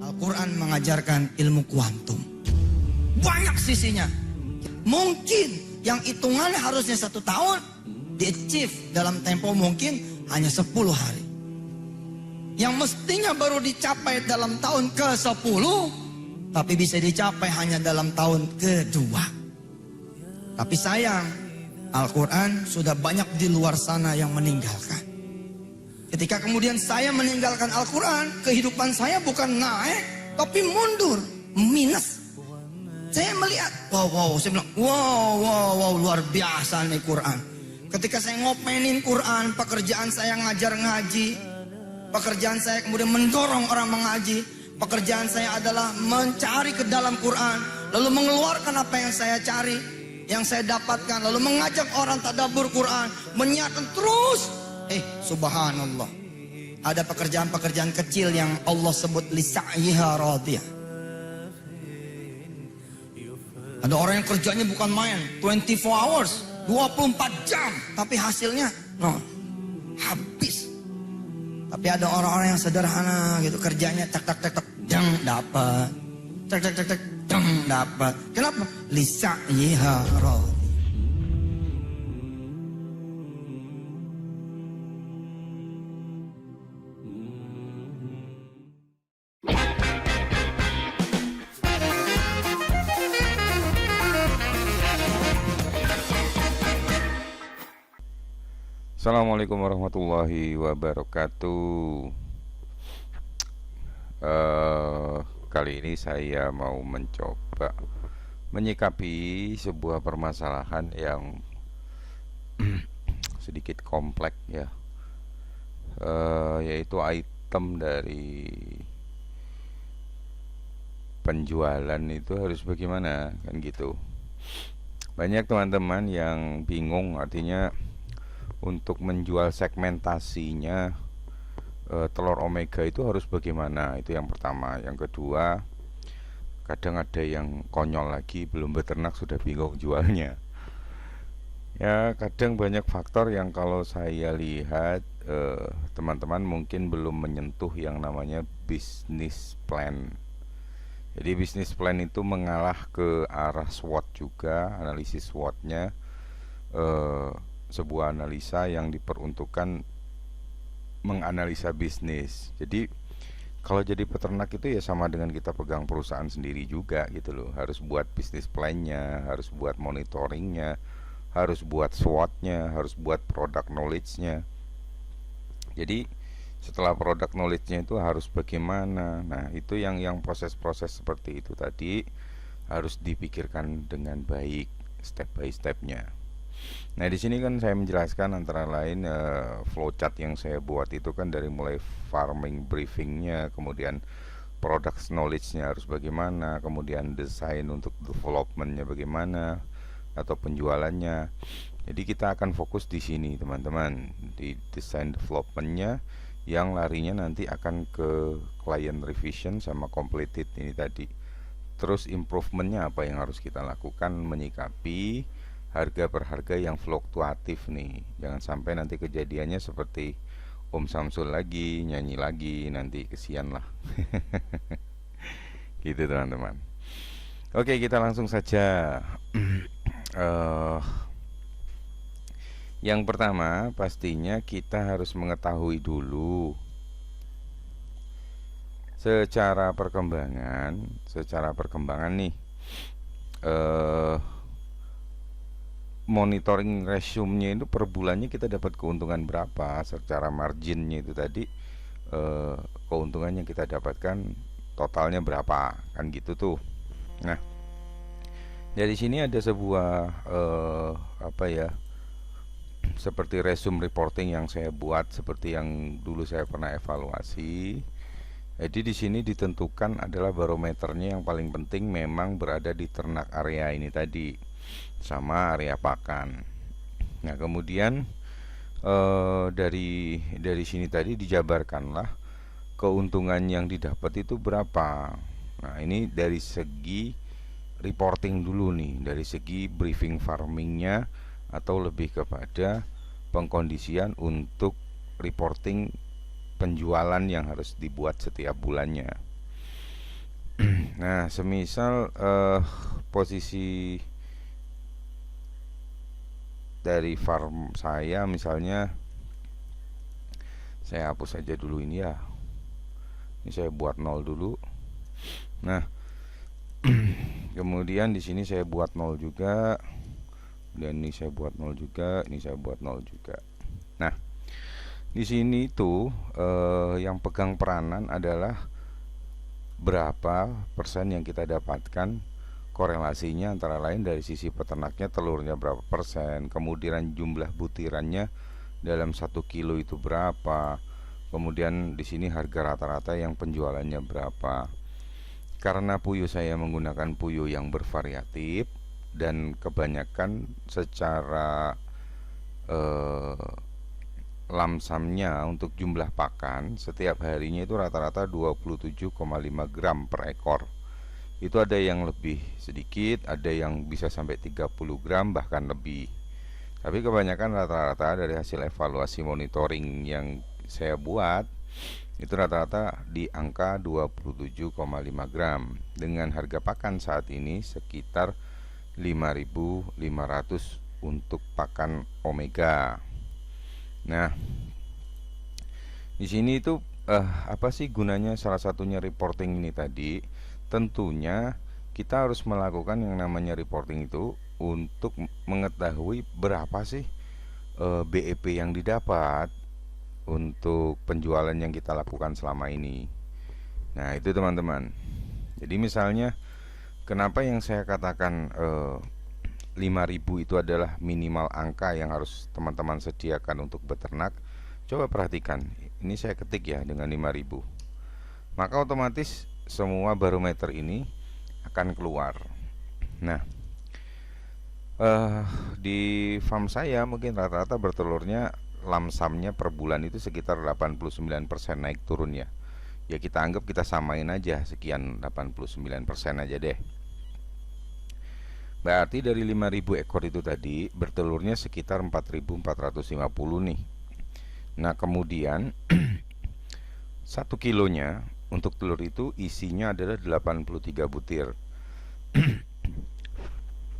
Al-Quran mengajarkan ilmu kuantum. Banyak sisinya. Mungkin yang hitungannya harusnya 1 tahun, di-achieve dalam tempo mungkin hanya 10 hari. Yang mestinya baru dicapai dalam tahun ke-10, tapi bisa dicapai hanya dalam tahun ke-2. Tapi sayang, Al-Quran sudah banyak di luar sana yang meninggalkan. Ketika kemudian saya meninggalkan Al-Quran, kehidupan saya bukan naik, tapi mundur, minus. Saya melihat, saya bilang, wow, luar biasa nih Quran. Ketika saya ngopenin Quran, pekerjaan saya ngajar ngaji, pekerjaan saya kemudian mendorong orang mengaji, pekerjaan saya adalah mencari ke dalam Quran, lalu mengeluarkan apa yang saya cari, yang saya dapatkan, lalu mengajak orang tadabbur Quran, menyiarkan terus. Subhanallah, ada pekerjaan-pekerjaan kecil yang Allah sebut lisa'yiha radiyah. Ada orang yang kerjanya bukan main 24 hours, 24 jam, tapi hasilnya habis. Tapi ada orang-orang yang sederhana gitu, kerjanya tak jang dapat, tak jang dapat. Kenapa? Lisa'yiha radiyah. Assalamualaikum warahmatullahi wabarakatuh. Kali ini saya mau mencoba menyikapi sebuah permasalahan yang sedikit kompleks ya, yaitu item dari penjualan itu harus bagaimana, kan gitu. Banyak teman-teman yang bingung, artinya untuk menjual segmentasinya telur omega itu harus bagaimana. Itu yang pertama. Yang kedua, kadang ada yang konyol lagi, belum beternak sudah bingung jualnya. Ya, kadang banyak faktor yang kalau saya lihat teman-teman mungkin belum menyentuh yang namanya bisnis plan. Jadi bisnis plan itu mengalah ke arah SWOT juga, analisis SWOT-nya, sebuah analisa yang diperuntukkan menganalisa bisnis. Jadi kalau jadi peternak itu ya sama dengan kita pegang perusahaan sendiri juga gitu loh. Harus buat bisnis plan-nya, harus buat monitoringnya, harus buat SWOT-nya, harus buat product knowledge-nya. Jadi setelah product knowledge-nya itu harus bagaimana. Nah, itu yang proses-proses seperti itu tadi harus dipikirkan dengan baik, step by step-nya. Nah, di sini kan saya menjelaskan antara lain flowchart yang saya buat itu kan dari mulai farming briefingnya, kemudian product knowledge-nya harus bagaimana, kemudian desain untuk development-nya bagaimana, atau penjualannya. Jadi kita akan fokus di sini teman-teman, di desain development-nya yang larinya nanti akan ke client revision sama completed ini tadi. Terus improvement-nya apa yang harus kita lakukan menyikapi harga per harga yang fluktuatif nih. Jangan sampai nanti kejadiannya seperti Om Samsul lagi, nyanyi lagi, nanti kesian lah. Gitu teman-teman. Oke, kita langsung saja. Yang pertama pastinya kita harus mengetahui dulu secara perkembangan nih, monitoring resume-nya itu per bulannya kita dapat keuntungan berapa, secara marginnya itu tadi, keuntungannya kita dapatkan totalnya berapa, kan gitu tuh. Nah, dari sini ada sebuah seperti resume reporting yang saya buat, seperti yang dulu saya pernah evaluasi. Jadi di sini ditentukan adalah barometernya yang paling penting memang berada di ternak area ini tadi, sama area pakan. Nah, kemudian dari sini tadi dijabarkanlah keuntungan yang didapat itu berapa. Nah, ini dari segi reporting dulu nih, dari segi briefing farmingnya, atau lebih kepada pengkondisian untuk reporting penjualan yang harus dibuat setiap bulannya. Nah, semisal posisi dari farm saya misalnya, saya hapus aja dulu ini ya. Ini saya buat 0 dulu. Nah, kemudian di sini saya buat 0 juga. Dan ini saya buat 0 juga, ini saya buat 0 juga. Nah, di sini itu yang pegang peranan adalah berapa persen yang kita dapatkan, korelasinya antara lain dari sisi peternaknya telurnya berapa persen, kemudian jumlah butirannya dalam 1 kilo itu berapa, kemudian di sini harga rata-rata yang penjualannya berapa. Karena puyuh saya menggunakan puyuh yang bervariatif dan kebanyakan secara lamsamnya untuk jumlah pakan setiap harinya itu rata-rata 27,5 gram per ekor. Itu ada yang lebih sedikit, ada yang bisa sampai 30 gram bahkan lebih. Tapi kebanyakan rata-rata dari hasil evaluasi monitoring yang saya buat itu rata-rata di angka 27,5 gram dengan harga pakan saat ini sekitar 5.500 untuk pakan omega. Nah, di sini itu apa sih gunanya salah satunya reporting ini tadi? Tentunya kita harus melakukan yang namanya reporting itu untuk mengetahui berapa sih BEP yang didapat untuk penjualan yang kita lakukan selama ini. Nah, itu teman-teman. Jadi misalnya kenapa yang saya katakan 5.000 itu adalah minimal angka yang harus teman-teman sediakan untuk beternak. Coba perhatikan, ini saya ketik ya dengan 5.000. Maka otomatis semua barometer ini akan keluar. Nah, di farm saya mungkin rata-rata bertelurnya lamsamnya per bulan itu sekitar 89% naik turun ya. Ya kita anggap kita samain aja sekian 89% aja deh. Berarti dari 5.000 ekor itu tadi bertelurnya sekitar 4.450 nih. Nah kemudian 1 kilonya untuk telur itu isinya adalah 83 butir.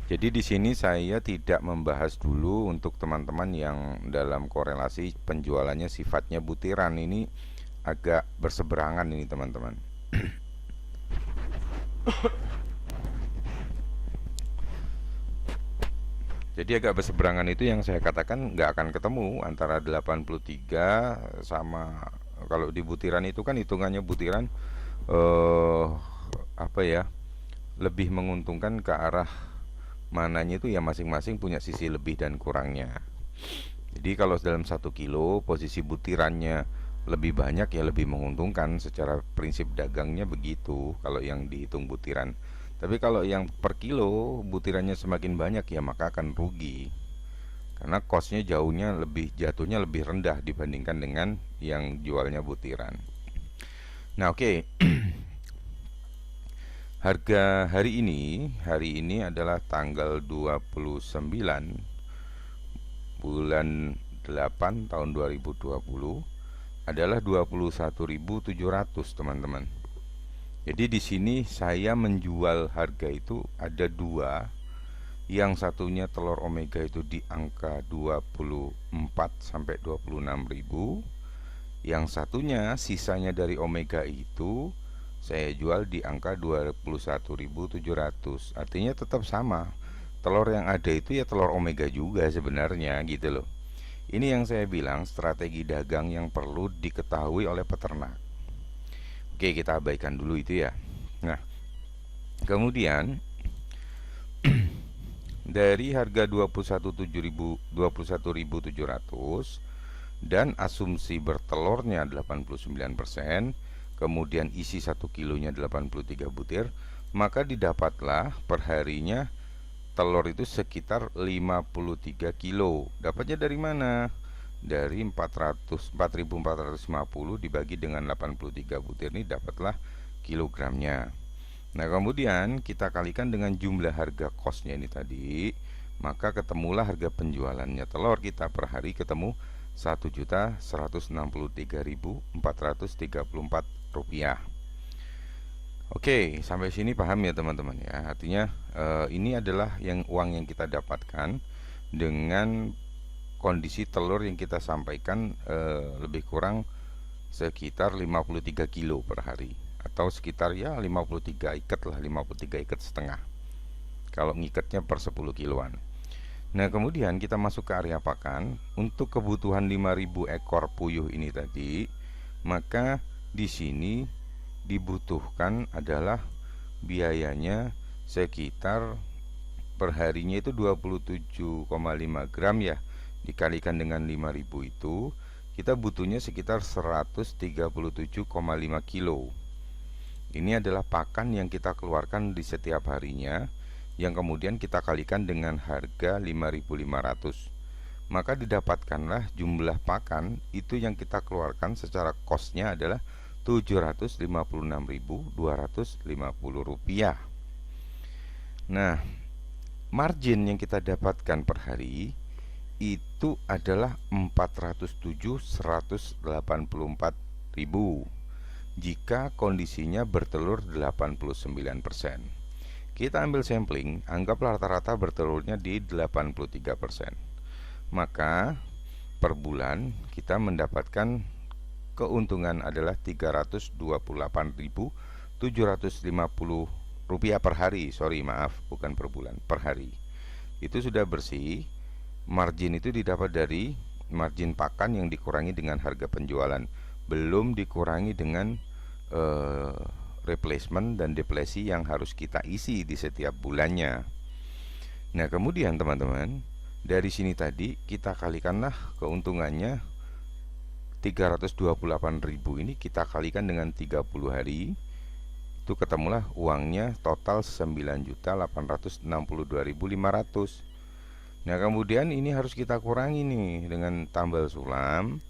Jadi di sini saya tidak membahas dulu untuk teman-teman yang dalam korelasi penjualannya sifatnya butiran, ini agak berseberangan ini teman-teman. Jadi agak berseberangan itu yang saya katakan nggak akan ketemu antara 83 sama, kalau di butiran itu kan hitungannya butiran apa ya, lebih menguntungkan ke arah mananya itu ya masing-masing punya sisi lebih dan kurangnya. Jadi kalau dalam 1 kilo posisi butirannya lebih banyak ya lebih menguntungkan, secara prinsip dagangnya begitu kalau yang dihitung butiran. Tapi kalau yang per kilo butirannya semakin banyak ya maka akan rugi, karena costnya jatuhnya lebih rendah dibandingkan dengan yang jualnya butiran. Nah oke. Harga hari ini adalah tanggal 29 bulan 8 tahun 2020 adalah 21.700 teman-teman. Jadi di sini saya menjual harga itu ada dua. Yang satunya telur omega itu di angka 24 sampai 26.000. Yang satunya sisanya dari omega itu saya jual di angka 21.700. Artinya tetap sama. Telur yang ada itu ya telur omega juga sebenarnya gitu loh. Ini yang saya bilang strategi dagang yang perlu diketahui oleh peternak. Oke, kita abaikan dulu itu ya. Nah, kemudian dari harga 21.700 dan asumsi bertelurnya 89%, kemudian isi 1 kilonya 83 butir, maka didapatlah perharinya telur itu sekitar 53 kilo. Dapatnya dari mana? Dari 4.450 dibagi dengan 83 butir ini dapatlah kilogramnya. Nah kemudian kita kalikan dengan jumlah harga kosnya ini tadi, maka ketemulah harga penjualannya telur kita per hari ketemu Rp1.163.434. Oke, sampai sini paham ya teman-teman ya. Artinya ini adalah uang yang kita dapatkan dengan kondisi telur yang kita sampaikan lebih kurang sekitar 53 kilo per hari, atau sekitar ya 53 ikat lah, 53 ikat setengah kalau ngikatnya per 10 kiloan. Nah, kemudian kita masuk ke area pakan. Untuk kebutuhan 5.000 ekor puyuh ini tadi, maka di sini dibutuhkan adalah biayanya sekitar perharinya itu 27,5 gram ya, dikalikan dengan 5.000 itu kita butuhnya sekitar 137,5 kilo. Ini adalah pakan yang kita keluarkan di setiap harinya, yang kemudian kita kalikan dengan harga 5.500. Maka didapatkanlah jumlah pakan itu yang kita keluarkan secara kosnya adalah Rp756.250. Nah, margin yang kita dapatkan per hari itu adalah 407.184.000 jika kondisinya bertelur 89%. Kita ambil sampling, anggaplah rata-rata bertelurnya di 83%. Maka per bulan kita mendapatkan keuntungan adalah Rp328.750 per hari. Sorry, maaf, bukan per bulan, per hari. Itu sudah bersih. Margin itu didapat dari margin pakan yang dikurangi dengan harga penjualan, belum dikurangi dengan replacement dan deplesi yang harus kita isi di setiap bulannya. Nah, kemudian teman-teman, dari sini tadi kita kalikanlah keuntungannya 328.000 ini kita kalikan dengan 30 hari, itu ketemulah uangnya total 9.862.500. Nah, kemudian ini harus kita kurangi nih dengan tambal sulam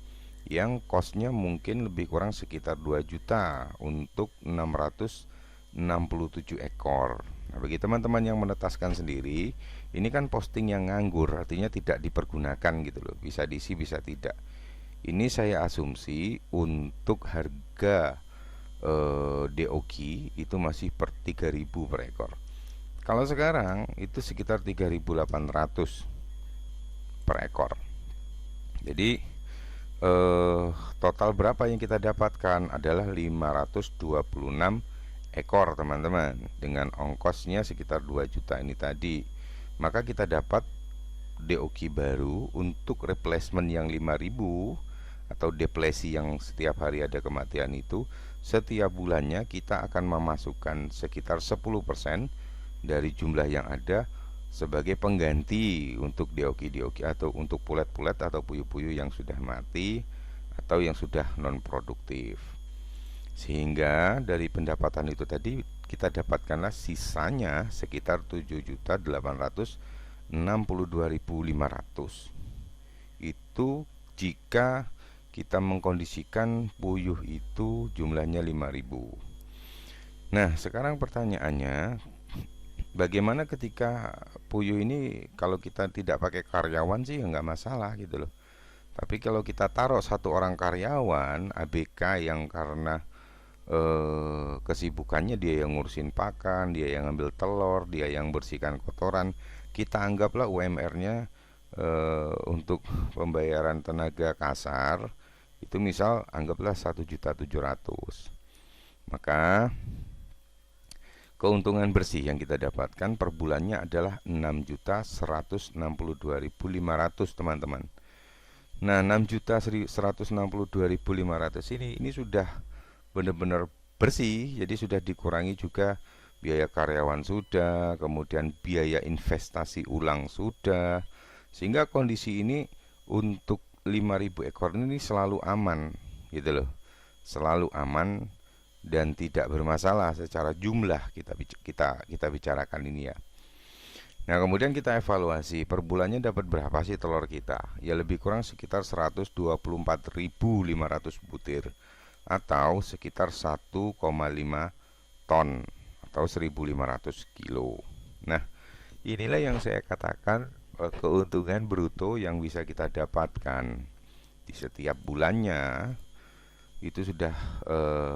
yang kosnya mungkin lebih kurang sekitar 2 juta untuk 667 ekor. Nah, bagi teman-teman yang menetaskan sendiri, ini kan posting yang nganggur, artinya tidak dipergunakan gitu loh, bisa diisi bisa tidak. Ini saya asumsi untuk harga DOQ itu masih per 3.000 per ekor. Kalau sekarang itu sekitar 3.800 per ekor. Jadi total berapa yang kita dapatkan adalah 526 ekor teman-teman, dengan ongkosnya sekitar 2 juta ini tadi. Maka kita dapat DOQ baru untuk replacement yang 5.000 atau deplesi yang setiap hari ada kematian itu, setiap bulannya kita akan memasukkan sekitar 10% dari jumlah yang ada sebagai pengganti untuk DOQ atau untuk pulet-pulet atau puyuh-puyuh yang sudah mati atau yang sudah non produktif. Sehingga dari pendapatan itu tadi kita dapatkanlah sisanya sekitar 7.862.500. Itu jika kita mengkondisikan puyuh itu jumlahnya 5.000. Nah, sekarang pertanyaannya, bagaimana ketika puyuh ini kalau kita tidak pakai karyawan sih nggak masalah gitu loh. Tapi kalau kita taruh satu orang karyawan ABK yang karena kesibukannya dia yang ngurusin pakan, dia yang ngambil telur, dia yang bersihkan kotoran, kita anggaplah UMR-nya untuk pembayaran tenaga kasar itu misal anggaplah 1.700.000. Maka keuntungan bersih yang kita dapatkan per bulannya adalah 6.162.500 teman-teman. Nah, 6.162.500 ini sudah benar-benar bersih, jadi sudah dikurangi juga biaya karyawan sudah, kemudian biaya investasi ulang sudah, sehingga kondisi ini untuk 5.000 ekor ini selalu aman gitu loh, selalu aman dan tidak bermasalah secara jumlah kita bicarakan ini ya. Nah, kemudian kita evaluasi per bulannya dapat berapa sih telur kita? Ya lebih kurang sekitar 124.500 butir atau sekitar 1,5 ton atau 1.500 kilo. Nah, inilah yang saya katakan keuntungan bruto yang bisa kita dapatkan di setiap bulannya itu sudah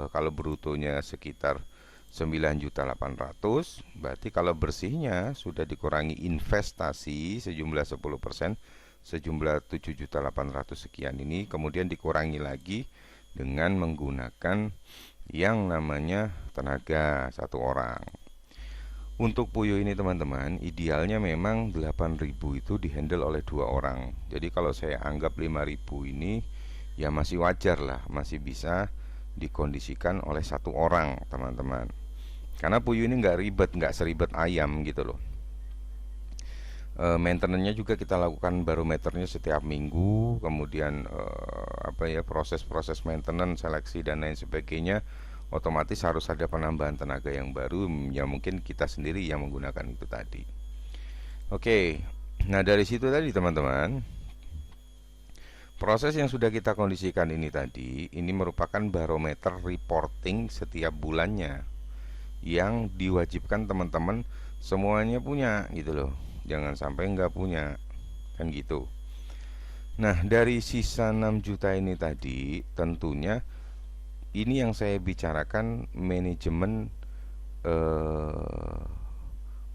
kalau brutonya sekitar 9.800.000, berarti kalau bersihnya sudah dikurangi investasi sejumlah 10%, sejumlah 7.800.000 sekian ini, kemudian dikurangi lagi dengan menggunakan yang namanya tenaga satu orang. Untuk puyuh ini teman-teman, idealnya memang 8.000 itu dihandle oleh 2 orang. Jadi kalau saya anggap 5.000 ini ya masih wajar lah, masih bisa dikondisikan oleh 1 orang teman-teman. Karena puyuh ini nggak ribet, nggak seribet ayam gitu loh. Maintenance-nya juga kita lakukan barometernya setiap minggu, kemudian proses-proses maintenance, seleksi dan lain sebagainya, otomatis harus ada penambahan tenaga yang baru, ya mungkin kita sendiri yang menggunakan itu tadi. Oke, nah dari situ tadi teman-teman, proses yang sudah kita kondisikan ini tadi, ini merupakan barometer reporting setiap bulannya yang diwajibkan teman-teman semuanya punya gitu loh. Jangan sampai nggak punya, kan gitu. Nah, dari sisa 6 juta ini tadi, tentunya ini yang saya bicarakan manajemen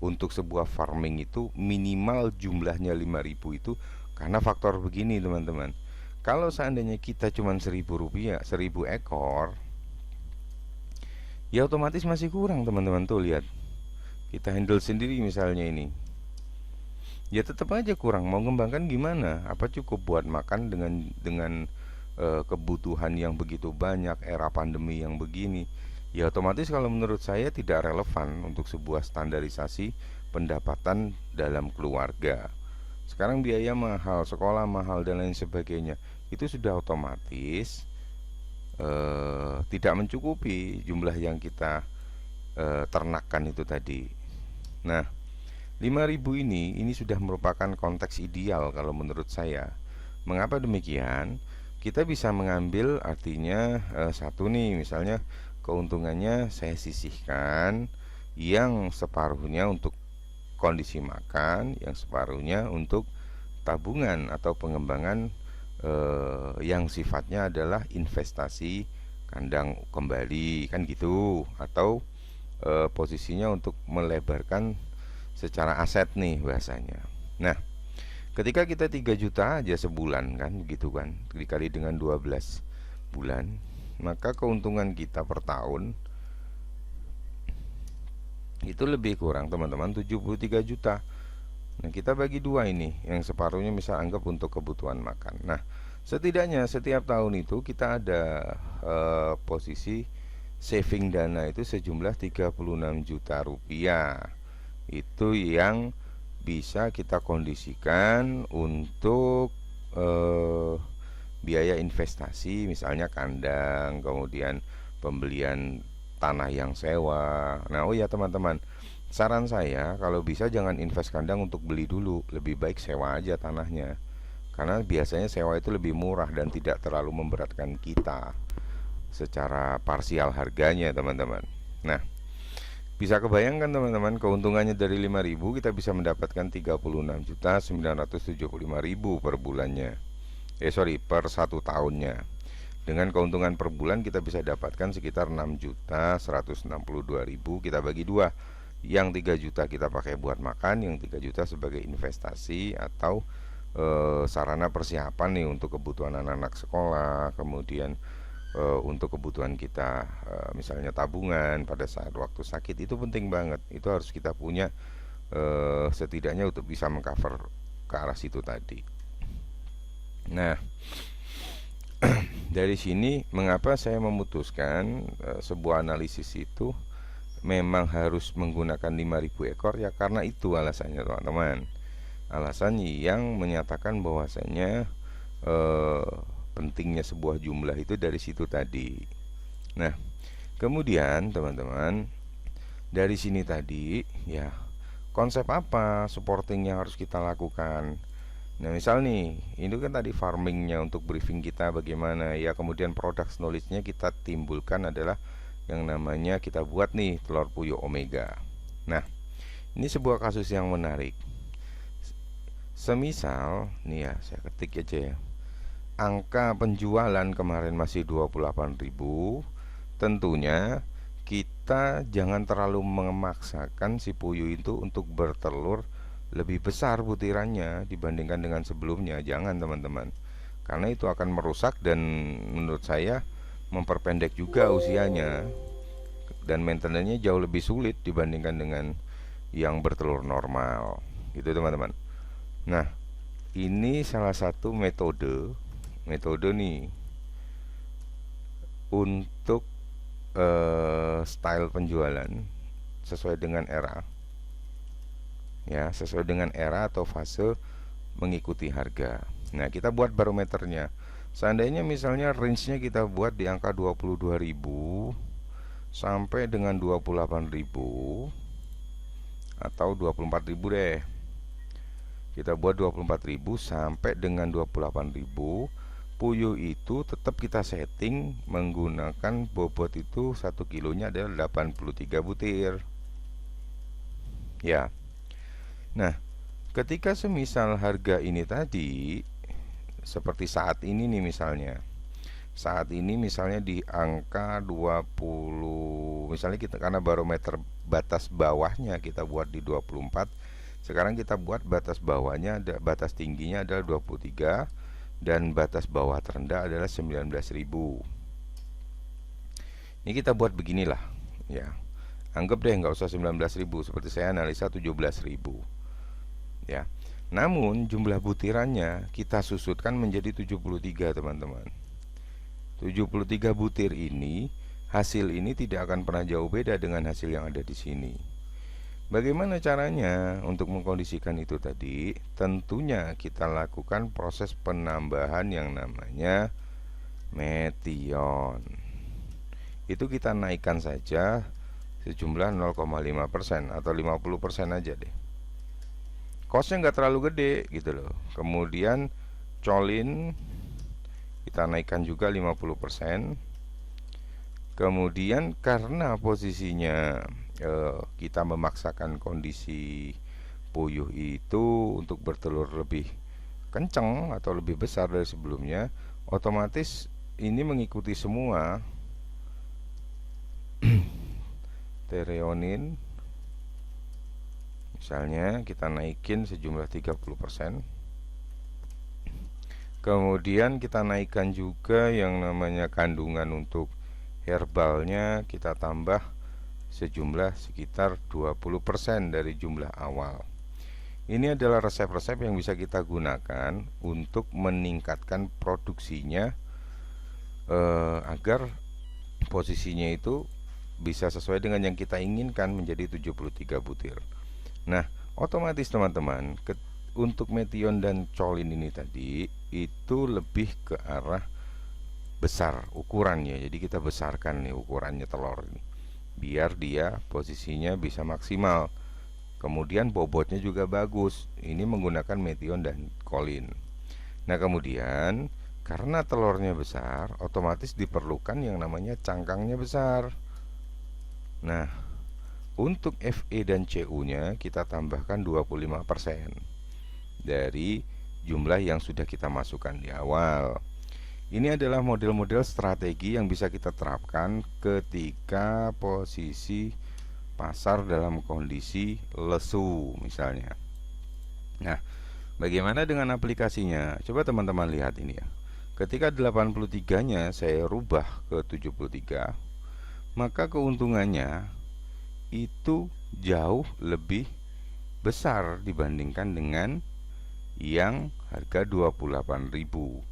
untuk sebuah farming itu minimal jumlahnya 5.000 itu karena faktor begini teman-teman. Kalau seandainya kita cuma 1.000 rupiah, 1.000 ekor, ya otomatis masih kurang teman-teman. Tuh lihat, kita handle sendiri misalnya ini, ya tetap aja kurang. Mau ngembangkan gimana? Apa cukup buat makan dengan kebutuhan yang begitu banyak, era pandemi yang begini? Ya otomatis kalau menurut saya tidak relevan untuk sebuah standarisasi pendapatan dalam keluarga. Sekarang biaya mahal, sekolah mahal dan lain sebagainya, itu sudah otomatis tidak mencukupi jumlah yang kita ternakkan itu tadi. Nah, 5.000 ini sudah merupakan konteks ideal kalau menurut saya. Mengapa demikian? Kita bisa mengambil artinya satu nih, misalnya keuntungannya saya sisihkan yang separuhnya untuk kondisi makan, yang separuhnya untuk tabungan atau pengembangan yang sifatnya adalah investasi kandang kembali, kan gitu, atau posisinya untuk melebarkan secara aset nih bahasanya. Nah, ketika kita 3 juta aja sebulan kan gitu kan, dikali dengan 12 bulan, maka keuntungan kita per tahun itu lebih kurang teman-teman 73 juta. Nah, kita bagi dua ini, yang separuhnya misal anggap untuk kebutuhan makan. Nah, setidaknya setiap tahun itu kita ada posisi saving dana itu sejumlah 36 juta rupiah. Itu yang bisa kita kondisikan untuk biaya investasi, misalnya kandang, kemudian pembelian tanah yang sewa. Nah, oh ya teman-teman, saran saya kalau bisa jangan invest kandang untuk beli dulu, lebih baik sewa aja tanahnya. Karena biasanya sewa itu lebih murah dan tidak terlalu memberatkan kita secara parsial harganya, teman-teman. Nah, bisa kebayangkan teman-teman, keuntungannya dari 5.000 kita bisa mendapatkan 36.975.000 per bulannya. Per 1 tahunnya. Dengan keuntungan per bulan kita bisa dapatkan sekitar 6.162.000. Kita bagi dua, yang 3 juta kita pakai buat makan, yang 3 juta sebagai investasi atau sarana persiapan nih untuk kebutuhan anak-anak sekolah, kemudian untuk kebutuhan kita misalnya tabungan pada saat waktu sakit. Itu penting banget, itu harus kita punya setidaknya untuk bisa mengcover ke arah situ tadi. Nah, dari sini mengapa saya memutuskan sebuah analisis itu memang harus menggunakan 5.000 ekor, ya karena itu alasannya teman-teman. Alasan yang menyatakan bahwasanya pentingnya sebuah jumlah itu dari situ tadi. Nah, kemudian teman-teman, dari sini tadi ya konsep apa supporting yang harus kita lakukan. Nah, misal nih, ini kan tadi farmingnya untuk briefing kita bagaimana ya, kemudian product knowledge-nya kita timbulkan adalah yang namanya kita buat nih telur puyuh omega. Nah, ini sebuah kasus yang menarik. Semisal nih ya, saya ketik aja ya, angka penjualan kemarin masih 28.000, tentunya kita jangan terlalu memaksakan si puyuh itu untuk bertelur lebih besar butirannya dibandingkan dengan sebelumnya. Jangan teman-teman, karena itu akan merusak dan menurut saya memperpendek juga usianya, dan maintenance-nya jauh lebih sulit dibandingkan dengan yang bertelur normal gitu teman-teman. Nah, ini salah satu metode nih untuk style penjualan sesuai dengan era, ya, sesuai dengan era atau fase mengikuti harga. Nah, kita buat barometernya. Seandainya misalnya range-nya kita buat di angka 22.000 sampai dengan 28.000 atau 24.000 deh. Kita buat 24.000 sampai dengan 28.000. Puyuh itu tetap kita setting menggunakan bobot itu 1 kilonya adalah 83 butir. Ya. Nah, ketika semisal harga ini tadi seperti saat ini nih misalnya. Saat ini misalnya di angka 20, misalnya kita karena barometer batas bawahnya kita buat di 24. Sekarang kita buat batas bawahnya, batas tingginya adalah 23 dan batas bawah terendah adalah 19.000. Ini kita buat beginilah, ya. Anggap deh nggak usah 19.000, seperti saya analisa 17.000. Ya. Namun jumlah butirannya kita susutkan menjadi 73, teman-teman. 73 butir ini, hasil ini tidak akan pernah jauh beda dengan hasil yang ada di sini. Bagaimana caranya untuk mengkondisikan itu tadi? Tentunya kita lakukan proses penambahan yang namanya metion. Itu kita naikkan saja sejumlah 0,5% atau 50% aja deh. Costnya nggak terlalu gede gitu loh. Kemudian colin kita naikkan juga 50%. Kemudian karena posisinya kita memaksakan kondisi puyuh itu untuk bertelur lebih kencang atau lebih besar dari sebelumnya, otomatis ini mengikuti semua. Tereonin misalnya kita naikin sejumlah 30%. Kemudian kita naikkan juga yang namanya kandungan untuk herbalnya, kita tambah sejumlah sekitar 20% dari jumlah awal. Ini adalah resep-resep yang bisa kita gunakan untuk meningkatkan produksinya agar posisinya itu bisa sesuai dengan yang kita inginkan menjadi 73 butir. Nah, otomatis teman-teman, untuk metion dan colin ini tadi itu lebih ke arah besar ukurannya. Jadi kita besarkan nih ukurannya telur ini biar dia posisinya bisa maksimal. Kemudian bobotnya juga bagus. Ini menggunakan metion dan colin. Nah, kemudian karena telurnya besar, otomatis diperlukan yang namanya cangkangnya besar. Nah, untuk Fe dan Cu-nya kita tambahkan 25% dari jumlah yang sudah kita masukkan di awal. Ini adalah model-model strategi yang bisa kita terapkan ketika posisi pasar dalam kondisi lesu misalnya. Nah, bagaimana dengan aplikasinya? Coba teman-teman lihat ini ya. Ketika 83-nya saya rubah ke 73, maka keuntungannya itu jauh lebih besar dibandingkan dengan yang harga 28.000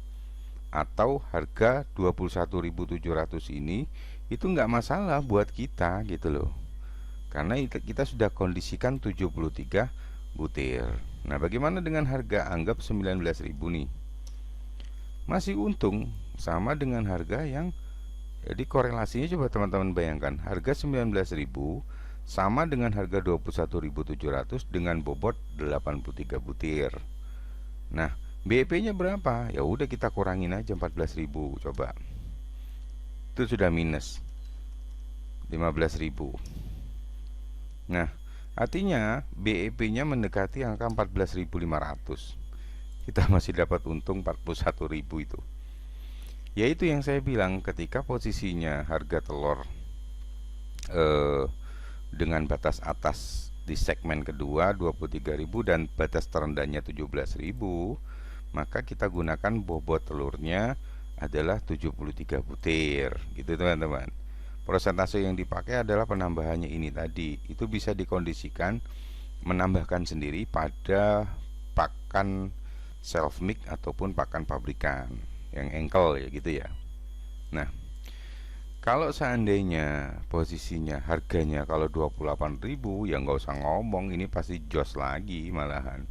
atau harga 21.700 ini. Itu nggak masalah buat kita gitu loh, karena kita sudah kondisikan 73 butir. Nah, bagaimana dengan harga anggap 19.000 nih? Masih untung sama dengan harga yang, jadi korelasinya coba teman-teman bayangkan, harga 19.000 sama dengan harga 21.700 dengan bobot 83 butir. Nah, BEP-nya berapa? Ya udah kita kurangin aja 14.000 coba. Itu sudah minus 15.000. Nah, artinya BEP-nya mendekati angka 14.500. Kita masih dapat untung 41.000 itu. Ya itu yang saya bilang, ketika posisinya harga telur eh, dengan batas atas di segmen kedua 23.000 dan batas terendahnya 17.000, maka kita gunakan bobot telurnya adalah 73 butir gitu teman-teman. Persentase yang dipakai adalah penambahannya ini tadi. Itu bisa dikondisikan menambahkan sendiri pada pakan self mix ataupun pakan pabrikan yang engkel ya gitu ya. Nah, kalau seandainya posisinya harganya kalau 28.000 ya nggak usah ngomong, ini pasti jos lagi malahan.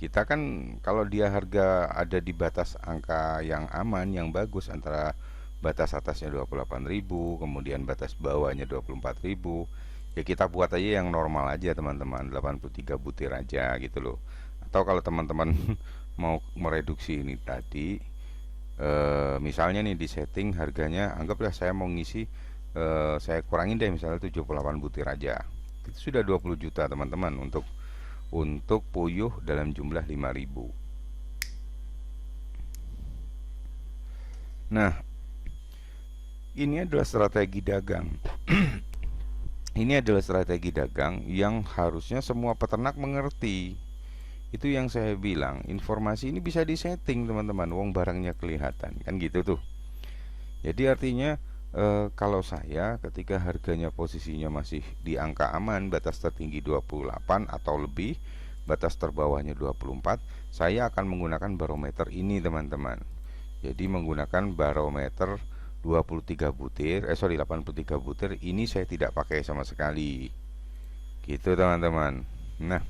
Kita kan kalau dia harga ada di batas angka yang aman, yang bagus, antara batas atasnya 28.000 kemudian batas bawahnya 24.000, ya kita buat aja yang normal aja teman-teman, 83 butir aja gitu loh. Atau kalau teman-teman mau mereduksi ini tadi, misalnya nih di setting harganya, anggaplah saya mau ngisi, saya kurangin deh misalnya 78 butir aja, itu sudah 20 juta teman-teman untuk puyuh dalam jumlah 5.000. Nah, ini adalah strategi dagang. Ini adalah strategi dagang yang harusnya semua peternak mengerti. Itu yang saya bilang, informasi ini bisa disetting teman-teman, wong barangnya kelihatan kan gitu tuh. Jadi artinya kalau saya ketika harganya posisinya masih di angka aman, batas tertinggi 28 atau lebih, batas terbawahnya 24, saya akan menggunakan barometer ini teman-teman. Jadi menggunakan barometer 83 butir, 83 butir ini saya tidak pakai sama sekali. Gitu teman-teman. Nah,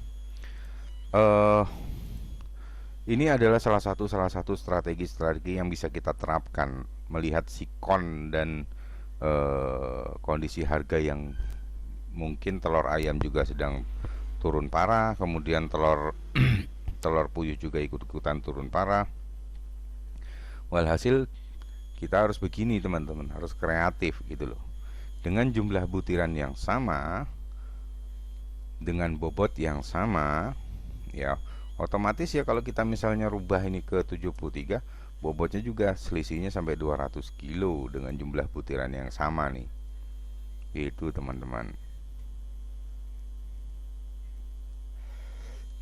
ini adalah salah satu strategi yang bisa kita terapkan melihat sikon dan kondisi harga yang mungkin telur ayam juga sedang turun parah, kemudian telur telur puyuh juga ikut-ikutan turun parah. Walhasil kita harus begini teman-teman, harus kreatif gitu loh. Dengan jumlah butiran yang sama, dengan bobot yang sama, ya otomatis ya kalau kita misalnya rubah ini ke 73, bobotnya juga selisihnya sampai 200 kilo dengan jumlah butiran yang sama nih. Itu teman-teman.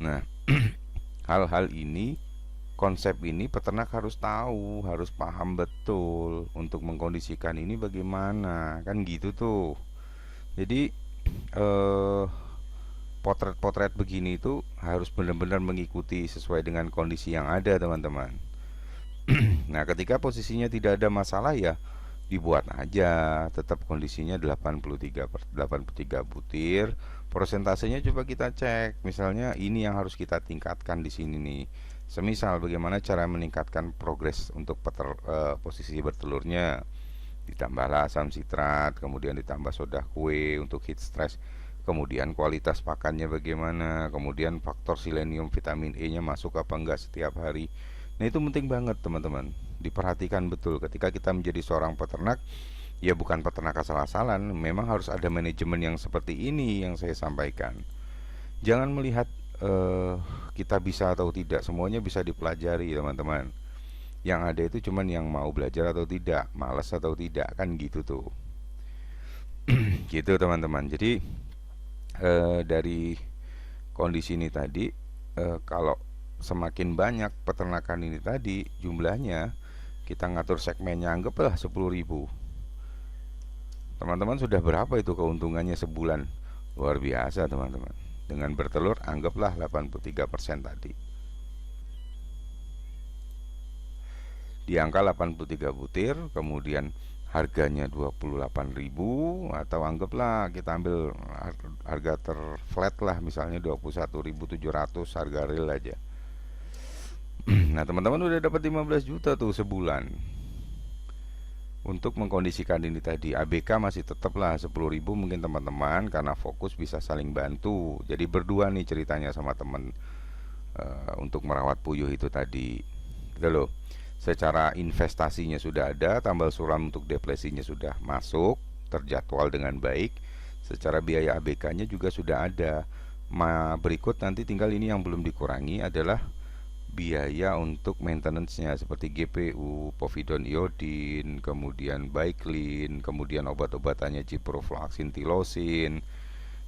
Nah, hal-hal ini, konsep ini peternak harus tahu, harus paham betul untuk mengkondisikan ini bagaimana, kan gitu tuh. Jadi potret-potret begini itu harus benar-benar mengikuti sesuai dengan kondisi yang ada teman-teman. Nah, ketika posisinya tidak ada masalah ya dibuat aja, tetap kondisinya 83 butir. Prosentasenya coba kita cek. Misalnya ini yang harus kita tingkatkan di sini nih. Semisal bagaimana cara meningkatkan progres untuk posisi bertelurnya. Ditambahlah asam sitrat, kemudian ditambah soda kue untuk heat stress. Kemudian kualitas pakannya bagaimana, kemudian faktor selenium vitamin E nya masuk apa enggak setiap hari. Nah itu penting banget teman-teman, diperhatikan betul ketika kita menjadi seorang peternak. Ya bukan peternak asal-asalan, memang harus ada manajemen yang seperti ini yang saya sampaikan. Jangan melihat kita bisa atau tidak, semuanya bisa dipelajari teman-teman. Yang ada itu cuman yang mau belajar atau tidak, malas atau tidak, kan gitu tuh. Gitu teman-teman. Jadi dari kondisi ini tadi, kalau semakin banyak peternakan ini tadi jumlahnya, kita ngatur segmennya, anggaplah 10.000. Teman-teman sudah berapa itu keuntungannya sebulan? Luar biasa teman-teman. Dengan bertelur anggaplah 83% tadi. Di angka 83 butir, kemudian harganya 28.000, atau anggaplah kita ambil harga terflat lah, misalnya 21.700 harga real aja. Nah teman-teman udah dapat 15 juta tuh sebulan untuk mengkondisikan ini tadi. ABK masih tetaplah 10.000 mungkin teman-teman, karena fokus bisa saling bantu. Jadi berdua nih ceritanya sama teman untuk merawat puyuh itu tadi gitu loh. Secara investasinya sudah ada, tambal suram untuk depresinya sudah masuk, terjadwal dengan baik. Secara biaya ABK nya juga sudah ada. Berikut nanti tinggal ini yang belum dikurangi adalah biaya untuk maintenance-nya seperti GPU, povidone iodine, kemudian Baiklin, kemudian obat-obatannya ciprofloxacin, tilosin,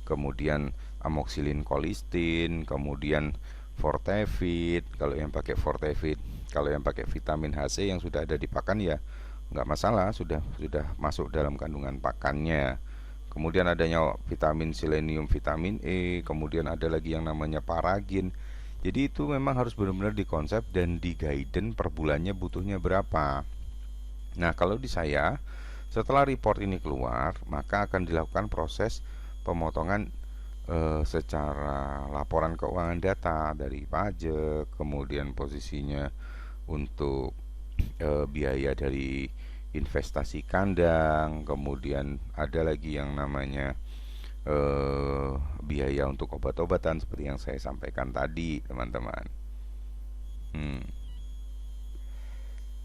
kemudian amoxilin kolistin, kemudian Fortevit kalau yang pakai Fortevit. Kalau yang pakai vitamin HC yang sudah ada di pakan ya nggak masalah, sudah masuk dalam kandungan pakannya. Kemudian adanya vitamin selenium, vitamin E, kemudian ada lagi yang namanya paragin. Jadi itu memang harus benar-benar dikonsep dan di guidance per bulannya butuhnya berapa. Nah, kalau di saya setelah report ini keluar, maka akan dilakukan proses pemotongan secara laporan keuangan data dari pajak, kemudian posisinya untuk biaya dari investasi kandang, kemudian ada lagi yang namanya biaya untuk obat-obatan seperti yang saya sampaikan tadi, teman-teman.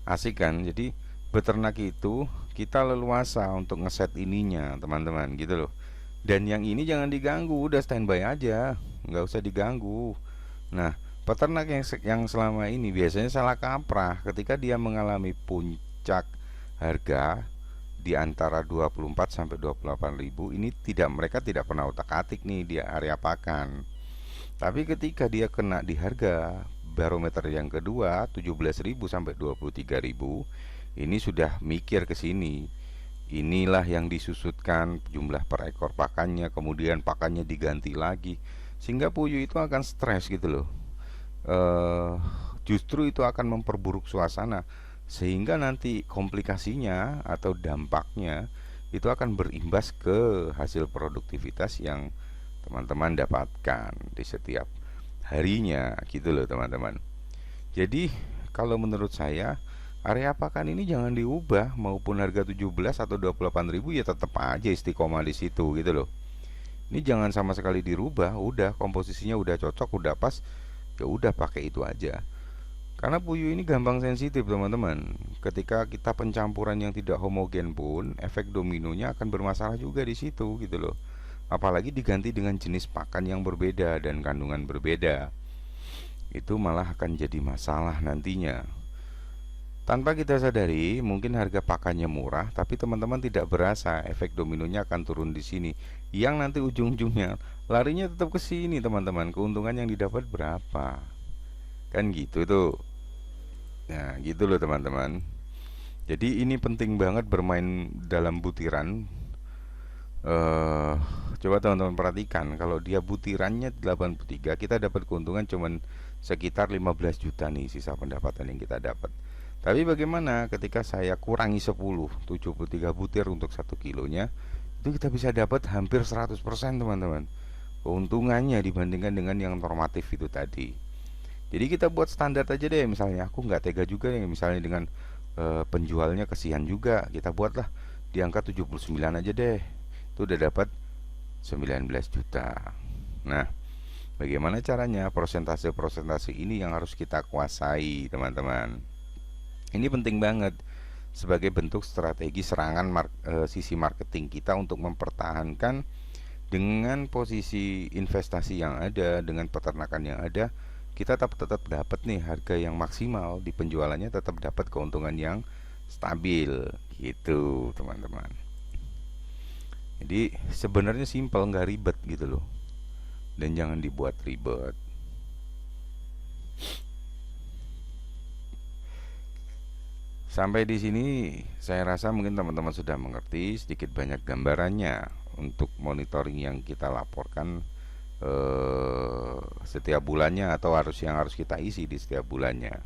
Asik kan? Jadi beternak itu kita leluasa untuk ngeset ininya, teman-teman, gitu loh. Dan yang ini jangan diganggu, udah standby aja, nggak usah diganggu. Nah, peternak yang selama ini biasanya salah kaprah ketika dia mengalami puncak harga di antara 24 sampai 28 ribu, ini mereka tidak pernah otak-atik nih di area pakan. Tapi ketika dia kena di harga barometer yang kedua 17.000 sampai 23.000, ini sudah mikir ke sini. Inilah yang disusutkan jumlah per ekor pakannya, kemudian pakannya diganti lagi, sehingga puyuh itu akan stres gitu loh. Justru itu akan memperburuk suasana, sehingga nanti komplikasinya atau dampaknya itu akan berimbas ke hasil produktivitas yang teman-teman dapatkan di setiap harinya gitu loh, teman-teman. Jadi kalau menurut saya area pakan ini jangan diubah, maupun harga 17 atau 28 ribu ya tetap aja istiqomah di situ gitu loh. Ini jangan sama sekali dirubah, udah komposisinya udah cocok, udah pas, ya udah pakai itu aja. Karena puyuh ini gampang sensitif, teman-teman. Ketika kita pencampuran yang tidak homogen pun, efek dominonya akan bermasalah juga di situ gitu loh. Apalagi diganti dengan jenis pakan yang berbeda dan kandungan berbeda. Itu malah akan jadi masalah nantinya. Tanpa kita sadari, mungkin harga pakannya murah, tapi teman-teman tidak berasa efek dominonya akan turun di sini. Yang nanti ujung-ujungnya larinya tetap ke sini, teman-teman. Keuntungan yang didapat berapa? Kan gitu tuh. Nah, gitu loh, teman-teman. Jadi ini penting banget bermain dalam butiran. Coba teman-teman perhatikan, kalau dia butirannya 83, kita dapat keuntungan cuman sekitar 15 juta nih sisa pendapatan yang kita dapat. Tapi bagaimana ketika saya kurangi 10, 73 butir untuk 1 kilonya, itu kita bisa dapat hampir 100%, teman-teman, keuntungannya dibandingkan dengan yang normatif itu tadi. Jadi kita buat standar aja deh, misalnya aku nggak tega juga nih, misalnya dengan penjualnya kesian juga, kita buatlah di angka 79 aja deh. Itu udah dapat 19 juta. Nah, bagaimana caranya? Persentase-persentase ini yang harus kita kuasai, teman-teman. Ini penting banget sebagai bentuk strategi serangan sisi marketing kita untuk mempertahankan dengan posisi investasi yang ada, dengan peternakan yang ada, kita tetap dapat nih harga yang maksimal di penjualannya, tetap dapat keuntungan yang stabil gitu, teman-teman. Jadi sebenarnya simpel, nggak ribet gitu loh, dan jangan dibuat ribet. Sampai di sini saya rasa mungkin teman-teman sudah mengerti sedikit banyak gambarannya untuk monitoring yang kita laporkan setiap bulannya, atau yang harus kita isi di setiap bulannya.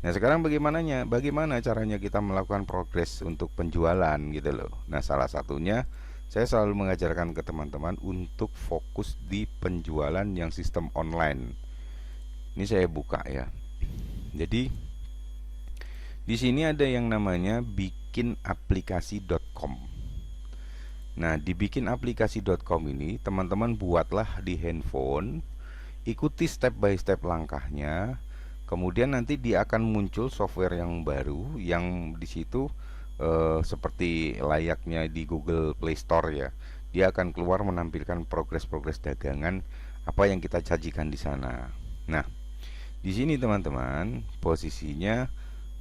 Nah, sekarang bagaimana caranya kita melakukan progres untuk penjualan gitu loh. Nah, salah satunya saya selalu mengajarkan ke teman-teman untuk fokus di penjualan yang sistem online. Ini saya buka ya. Jadi di sini ada yang namanya bikinaplikasi.com. Nah, di bikinaplikasi.com ini teman-teman buatlah di handphone, ikuti step by step langkahnya. Kemudian nanti dia akan muncul software yang baru yang di situ seperti layaknya di Google Play Store ya. Dia akan keluar menampilkan progres-progres dagangan apa yang kita sajikan di sana. Nah, Di sini teman-teman, posisinya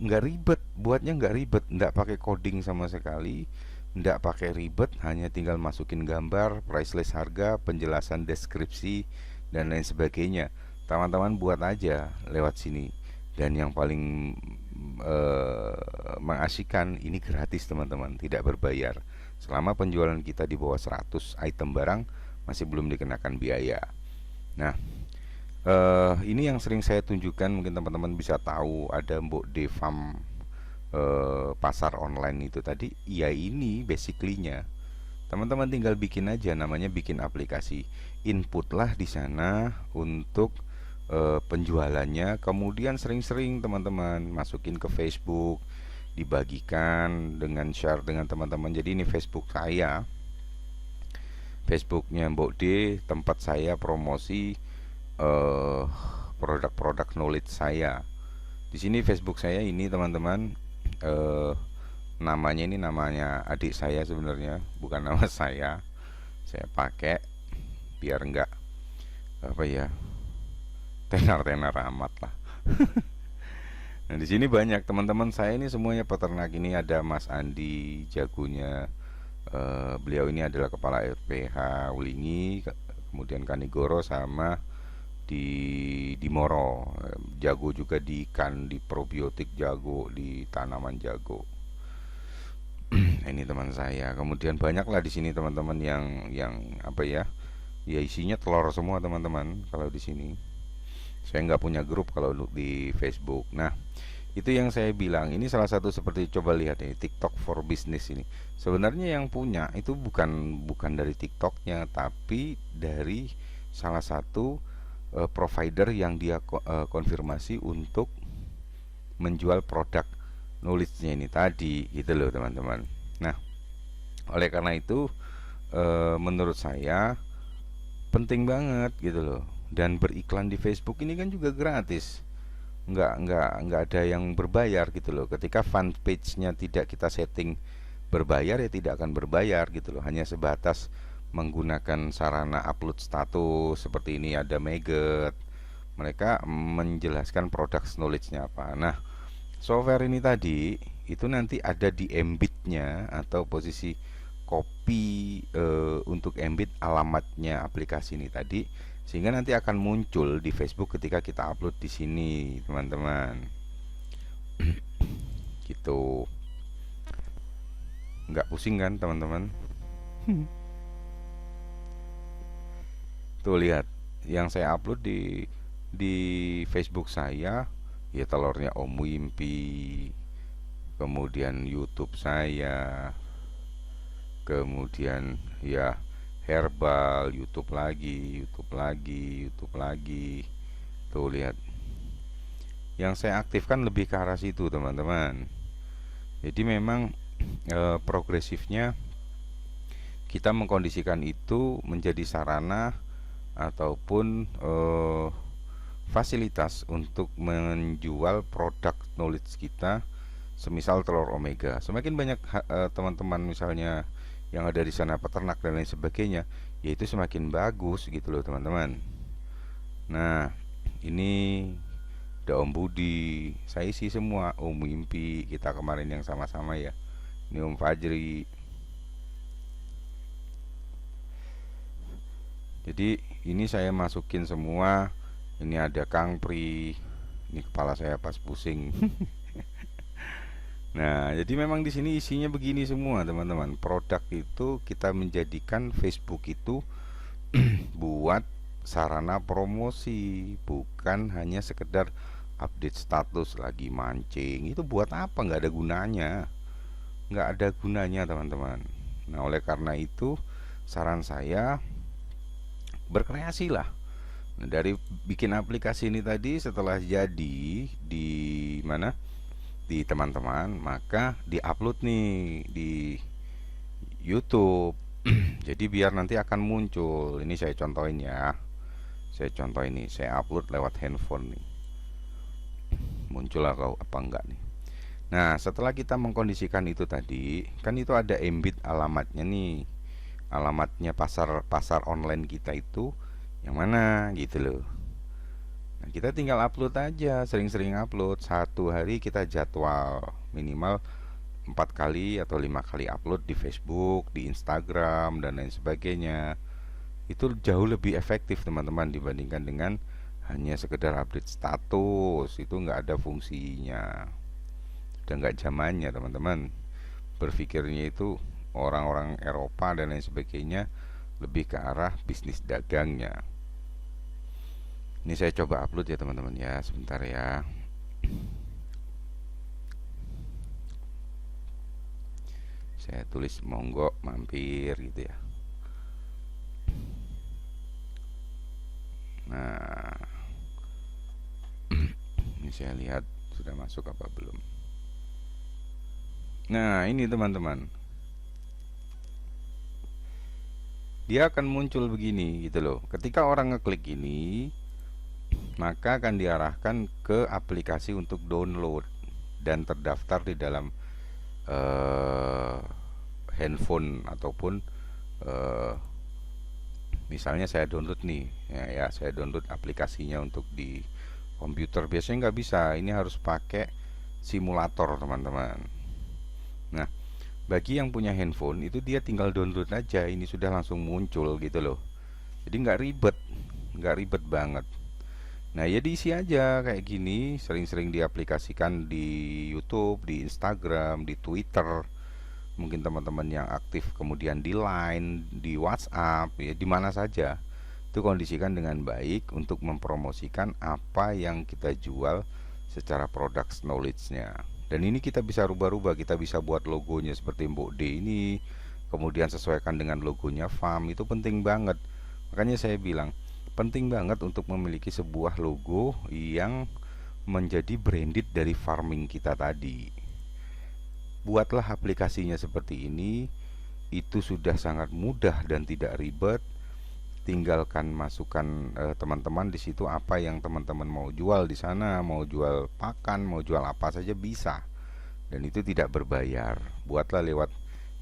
nggak ribet, buatnya nggak ribet, nggak pakai coding sama sekali, nggak pakai ribet, hanya tinggal masukin gambar, price list harga, penjelasan deskripsi, dan lain sebagainya. Teman-teman buat aja lewat sini. Dan yang paling mengasihkan, ini gratis teman-teman, tidak berbayar. Selama penjualan kita di bawah 100 item barang, masih belum dikenakan biaya. Nah, ini yang sering saya tunjukkan, mungkin teman-teman bisa tahu ada Mbok Devam pasar online itu tadi. Ya ini basically-nya. Teman-teman tinggal bikin aja, namanya bikin aplikasi. Inputlah di sana untuk penjualannya, kemudian sering-sering teman-teman masukin ke Facebook, dibagikan dengan share dengan teman-teman. Jadi ini Facebook saya, Facebooknya Mbok D, tempat saya promosi produk-produk knowledge saya. Di sini Facebook saya ini teman-teman, namanya ini namanya adik saya sebenarnya, bukan nama saya. Saya pakai biar enggak apa ya, tenar-tenar amat lah. Nah, di sini banyak teman-teman saya ini semuanya peternak. Ini ada Mas Andi, jagonya. Beliau ini adalah kepala RPH Wulingi, kemudian Kanigoro sama di Moro, jago juga di ikan, di probiotik jago, di tanaman jago. Ini teman saya. Kemudian banyaklah di sini teman-teman yang apa ya? Ya isinya telur semua teman-teman. Kalau di sini saya nggak punya grup kalau di Facebook. Nah, itu yang saya bilang. Ini salah satu, seperti coba lihat ini TikTok for Business ini. Sebenarnya yang punya itu bukan dari TikToknya, tapi dari salah satu provider yang dia konfirmasi untuk menjual produk knowledge-nya ini tadi, gitu loh teman-teman. Nah, oleh karena itu menurut saya penting banget gitu loh. Dan beriklan di Facebook ini kan juga gratis, nggak ada yang berbayar gitu loh. Ketika fanpage-nya tidak kita setting berbayar, ya tidak akan berbayar gitu loh. Hanya sebatas menggunakan sarana upload status seperti ini. Ada Maggot, mereka menjelaskan produk knowledge-nya apa. Nah, software ini tadi itu nanti ada di embed-nya atau posisi copy untuk embed alamatnya aplikasi ini tadi, sehingga nanti akan muncul di Facebook ketika kita upload di sini, teman-teman. Gitu. Nggak pusing kan, teman-teman? Tuh lihat, yang saya upload di Facebook saya, ya telurnya Om Wimpi, kemudian YouTube saya, kemudian ya herbal, YouTube lagi, YouTube lagi, YouTube lagi. Tuh lihat, yang saya aktifkan lebih ke arah situ teman-teman. Jadi memang progresifnya kita mengkondisikan itu menjadi sarana ataupun fasilitas untuk menjual produk knowledge kita, semisal telur omega. Semakin banyak teman-teman misalnya yang ada di sana peternak dan lain sebagainya, yaitu semakin bagus gitu loh teman-teman. Nah, ini ada Om Budi, saya isi semua, Om Mimpi, kita kemarin yang sama-sama ya. Ini Om Fajri. Jadi ini saya masukin semua. Ini ada Kang Pri. Ini kepala saya pas pusing. Nah, jadi memang di sini isinya begini semua, teman-teman. Produk itu kita menjadikan Facebook itu buat sarana promosi, bukan hanya sekedar update status lagi mancing. Itu buat apa? Nggak ada gunanya. Nggak ada gunanya, teman-teman. Nah, oleh karena itu saran saya, berkreasi lah. Nah, dari bikin aplikasi ini tadi, setelah jadi di mana, di teman-teman, maka diupload nih di YouTube. Jadi biar nanti akan muncul. Ini saya contohin ya. Saya contoh ini, saya upload lewat handphone nih. Muncul atau apa enggak nih. Nah, setelah kita mengkondisikan itu tadi, kan itu ada embed alamatnya nih. Alamatnya pasar online kita itu yang mana gitu loh. Nah, kita tinggal upload aja, sering-sering upload. Satu hari kita jadwal minimal 4 kali atau 5 kali upload di Facebook, di Instagram, dan lain sebagainya. Itu jauh lebih efektif teman-teman dibandingkan dengan hanya sekedar update status. Itu nggak ada fungsinya, udah nggak zamannya teman-teman. Berpikirnya itu orang-orang Eropa dan lain sebagainya lebih ke arah bisnis dagangnya. Ini saya coba upload ya teman-teman ya, sebentar ya. Saya tulis monggo mampir gitu ya. Nah, ini saya lihat sudah masuk apa belum. Nah, ini teman-teman, dia akan muncul begini gitu loh. Ketika orang ngeklik ini, maka akan diarahkan ke aplikasi untuk download dan terdaftar di dalam handphone ataupun misalnya saya download nih ya, saya download aplikasinya untuk di komputer. Biasanya nggak bisa, ini harus pakai simulator teman-teman. Nah, bagi yang punya handphone itu dia tinggal download aja, ini sudah langsung muncul gitu loh. Jadi nggak ribet banget. Nah, ya diisi aja kayak gini, sering-sering diaplikasikan di YouTube, di Instagram, di Twitter. Mungkin teman-teman yang aktif kemudian di Line, di WhatsApp, ya di mana saja. Itu kondisikan dengan baik untuk mempromosikan apa yang kita jual secara product knowledge-nya. Dan ini kita bisa rubah-rubah, kita bisa buat logonya seperti Mbok D ini, kemudian sesuaikan dengan logonya farm, itu penting banget. Makanya saya bilang, penting banget untuk memiliki sebuah logo yang menjadi branded dari farming kita tadi. Buatlah aplikasinya seperti ini, itu sudah sangat mudah dan tidak ribet. Tinggalkan masukkan teman-teman di situ apa yang teman-teman mau jual di sana, mau jual pakan, mau jual apa saja bisa. Dan itu tidak berbayar. Buatlah lewat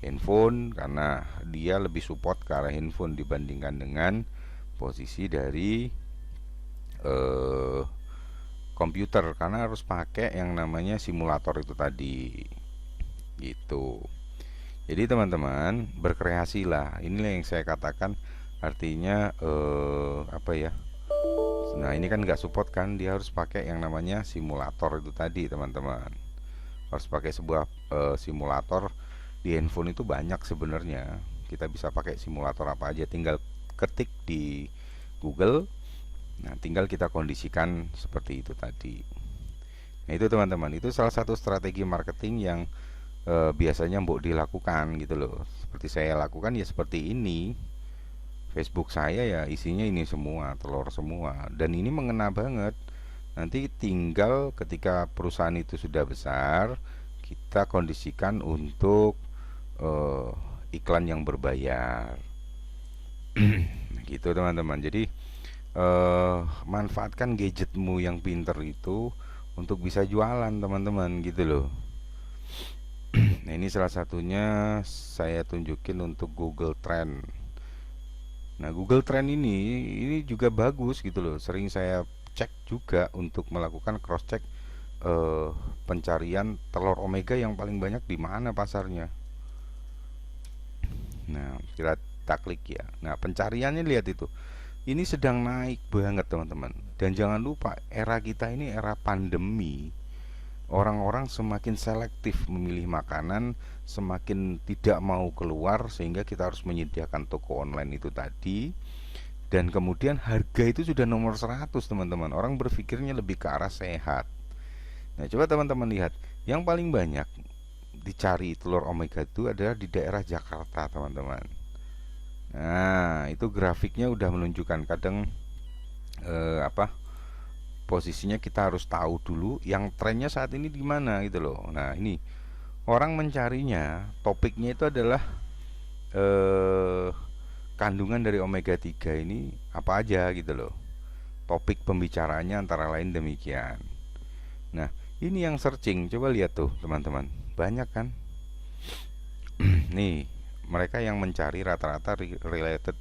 handphone karena dia lebih support ke arah handphone dibandingkan dengan posisi dari komputer, karena harus pakai yang namanya simulator itu tadi. Gitu. Jadi teman-teman, berkreasilah. Inilah yang saya katakan. Artinya apa ya? Nah, ini kan nggak support kan, dia harus pakai yang namanya simulator itu tadi teman-teman. Harus pakai sebuah simulator. Di handphone itu banyak sebenarnya. Kita bisa pakai simulator apa aja, tinggal ketik di Google. Nah, tinggal kita kondisikan seperti itu tadi. Nah, itu teman-teman, itu salah satu strategi marketing yang biasanya Mbok dilakukan gitu loh. Seperti saya lakukan ya seperti ini. Facebook saya ya isinya ini semua, telur semua, dan ini mengena banget. Nanti tinggal ketika perusahaan itu sudah besar, kita kondisikan untuk iklan yang berbayar. Gitu teman-teman. Jadi manfaatkan gadgetmu yang pinter itu untuk bisa jualan teman-teman gitu loh. Nah, ini salah satunya saya tunjukin untuk Google Trend. Nah, Google Trend ini juga bagus gitu loh. Sering saya cek juga untuk melakukan cross check pencarian telur omega yang paling banyak di mana pasarnya. Nah, kita klik ya. Nah, pencariannya lihat itu. Ini sedang naik banget teman-teman. Dan jangan lupa, era kita ini era pandemi. Orang-orang semakin selektif memilih makanan, semakin tidak mau keluar, sehingga kita harus menyediakan toko online itu tadi. Dan kemudian harga itu sudah nomor 100 teman-teman. Orang berpikirnya lebih ke arah sehat. Nah, coba teman-teman lihat, yang paling banyak dicari telur omega itu adalah di daerah Jakarta teman-teman. Nah, itu grafiknya udah menunjukkan. Kadang posisinya kita harus tahu dulu yang trennya saat ini di mana gitu loh. Nah, ini orang mencarinya, topiknya itu adalah kandungan dari omega 3 ini apa aja gitu loh. Topik pembicaraannya antara lain demikian. Nah, ini yang searching, coba lihat tuh teman-teman, banyak kan. Nih, mereka yang mencari rata-rata related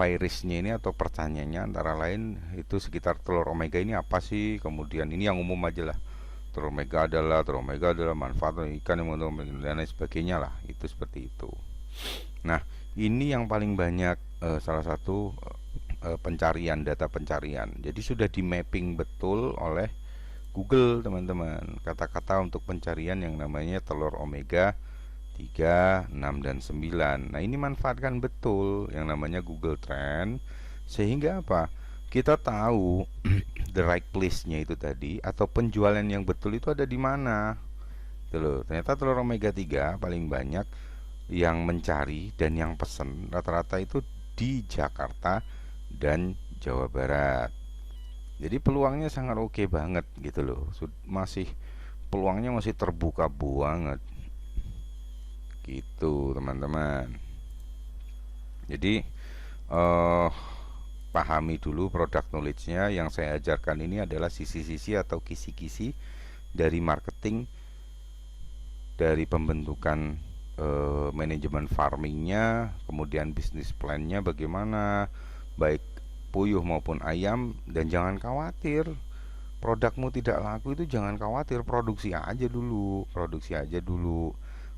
virusnya ini atau pertanyaannya antara lain itu sekitar telur omega ini apa sih, kemudian ini yang umum aja lah, telur omega adalah manfaat ikan yang mengandung omega dan lain sebagainya lah, itu seperti itu. Nah, ini yang paling banyak salah satu pencarian, data pencarian. Jadi sudah di mapping betul oleh Google teman-teman, kata-kata untuk pencarian yang namanya telur omega 3, 6, dan 9. Nah, ini manfaatkan betul yang namanya Google Trend, sehingga apa? Kita tahu the right place-nya itu tadi, atau penjualan yang betul itu ada di mana. Itu loh. Ternyata telur omega 3 paling banyak yang mencari dan yang pesen rata-rata itu di Jakarta dan Jawa Barat. Jadi peluangnya sangat oke banget gitu loh. Peluangnya masih terbuka banget. Gitu, teman-teman. Jadi pahami dulu product knowledge-nya. Yang saya ajarkan ini adalah sisi-sisi atau kisi-kisi dari marketing, dari pembentukan manajemen farmingnya, kemudian bisnis plan-nya bagaimana, baik puyuh maupun ayam. Dan jangan khawatir produkmu tidak laku, itu jangan khawatir, produksi aja dulu,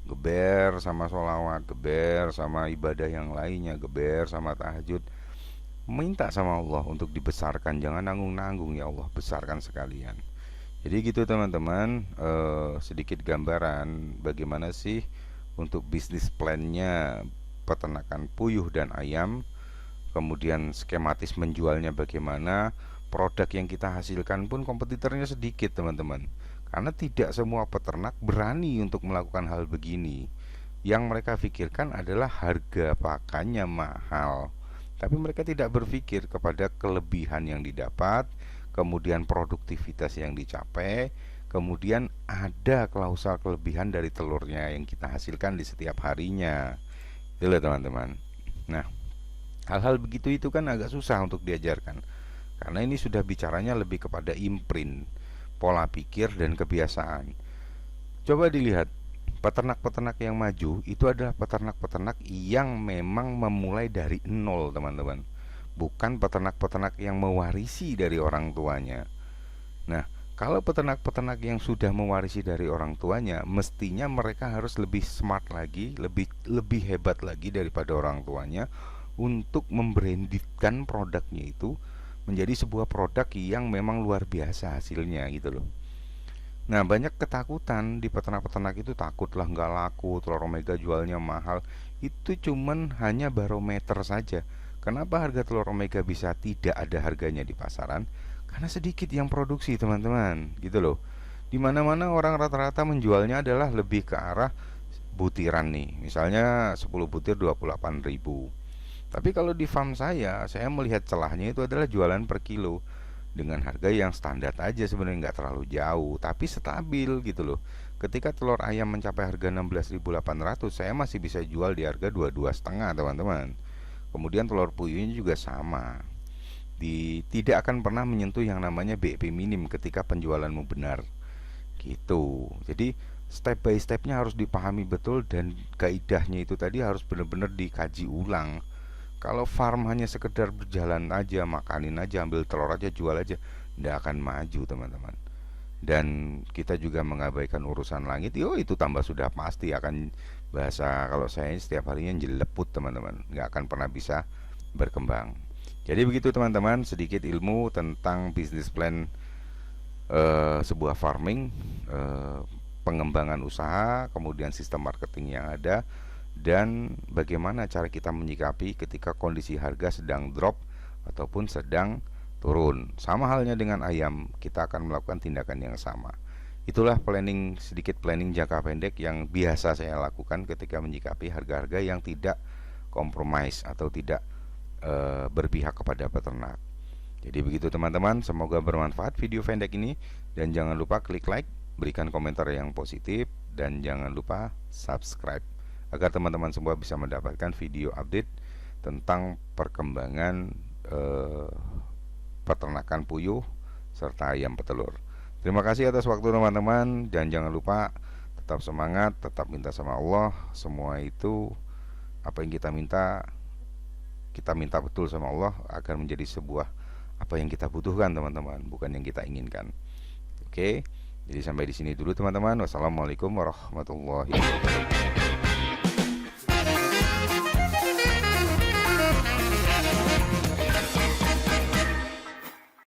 geber sama sholawat, geber sama ibadah yang lainnya, geber sama tahajud, minta sama Allah untuk dibesarkan, jangan nanggung-nanggung, ya Allah besarkan sekalian. Jadi gitu teman-teman, sedikit gambaran bagaimana sih untuk bisnis plannya peternakan puyuh dan ayam, kemudian skematis menjualnya bagaimana, produk yang kita hasilkan pun kompetitornya sedikit teman-teman, karena tidak semua peternak berani untuk melakukan hal begini. Yang mereka pikirkan adalah harga pakannya mahal, tapi mereka tidak berpikir kepada kelebihan yang didapat, kemudian produktivitas yang dicapai, kemudian ada klausul kelebihan dari telurnya yang kita hasilkan di setiap harinya. Itulah teman-teman. Nah, hal-hal begitu itu kan agak susah untuk diajarkan, karena ini sudah bicaranya lebih kepada imprint, pola pikir dan kebiasaan. Coba dilihat, peternak-peternak yang maju itu adalah peternak-peternak yang memang memulai dari nol teman-teman, bukan peternak-peternak yang mewarisi dari orang tuanya. Nah, kalau peternak-peternak yang sudah mewarisi dari orang tuanya, mestinya mereka harus lebih smart lagi, lebih hebat lagi daripada orang tuanya untuk membrandingkan produknya itu menjadi sebuah produk yang memang luar biasa hasilnya gitu loh. Nah, banyak ketakutan di peternak-peternak itu, takutlah nggak laku, telur omega jualnya mahal. Itu cuman hanya barometer saja. Kenapa harga telur omega bisa tidak ada harganya di pasaran? Karena sedikit yang produksi teman-teman, gitu loh. Dimana-mana orang rata-rata menjualnya adalah lebih ke arah butiran nih. Misalnya 10 butir 28.000. Tapi kalau di farm saya melihat celahnya itu adalah jualan per kilo dengan harga yang standar aja sebenarnya, nggak terlalu jauh, tapi stabil gitu loh. Ketika telur ayam mencapai harga 16.800, saya masih bisa jual di harga 22,5 teman-teman. Kemudian telur puyuhnya juga sama. Tidak akan pernah menyentuh yang namanya BEP minim ketika penjualanmu benar gitu. Jadi step by stepnya harus dipahami betul, dan kaidahnya itu tadi harus benar-benar dikaji ulang. Kalau farm hanya sekedar berjalan aja, makanin aja, ambil telur aja, jual aja, tidak akan maju teman-teman. Dan kita juga mengabaikan urusan langit, itu tambah sudah pasti akan, bahasa kalau saya setiap harinya jeleput teman-teman, nggak akan pernah bisa berkembang. Jadi begitu teman-teman, sedikit ilmu tentang bisnis plan sebuah farming, pengembangan usaha, kemudian sistem marketing yang ada, dan bagaimana cara kita menyikapi ketika kondisi harga sedang drop ataupun sedang turun. Sama halnya dengan ayam, kita akan melakukan tindakan yang sama. Itulah sedikit planning jangka pendek yang biasa saya lakukan ketika menyikapi harga-harga yang tidak kompromis atau tidak berpihak kepada peternak. Jadi begitu teman-teman, semoga bermanfaat video pendek ini, dan jangan lupa klik like, berikan komentar yang positif, dan jangan lupa subscribe agar teman-teman semua bisa mendapatkan video update tentang perkembangan peternakan puyuh serta ayam petelur. Terima kasih atas waktu teman-teman, dan jangan lupa tetap semangat, tetap minta sama Allah. Semua itu apa yang kita minta kita minta betul sama Allah akan menjadi sebuah apa yang kita butuhkan teman-teman, bukan yang kita inginkan. Oke, jadi sampai di sini dulu teman-teman. Wassalamualaikum warahmatullahi wabarakatuh.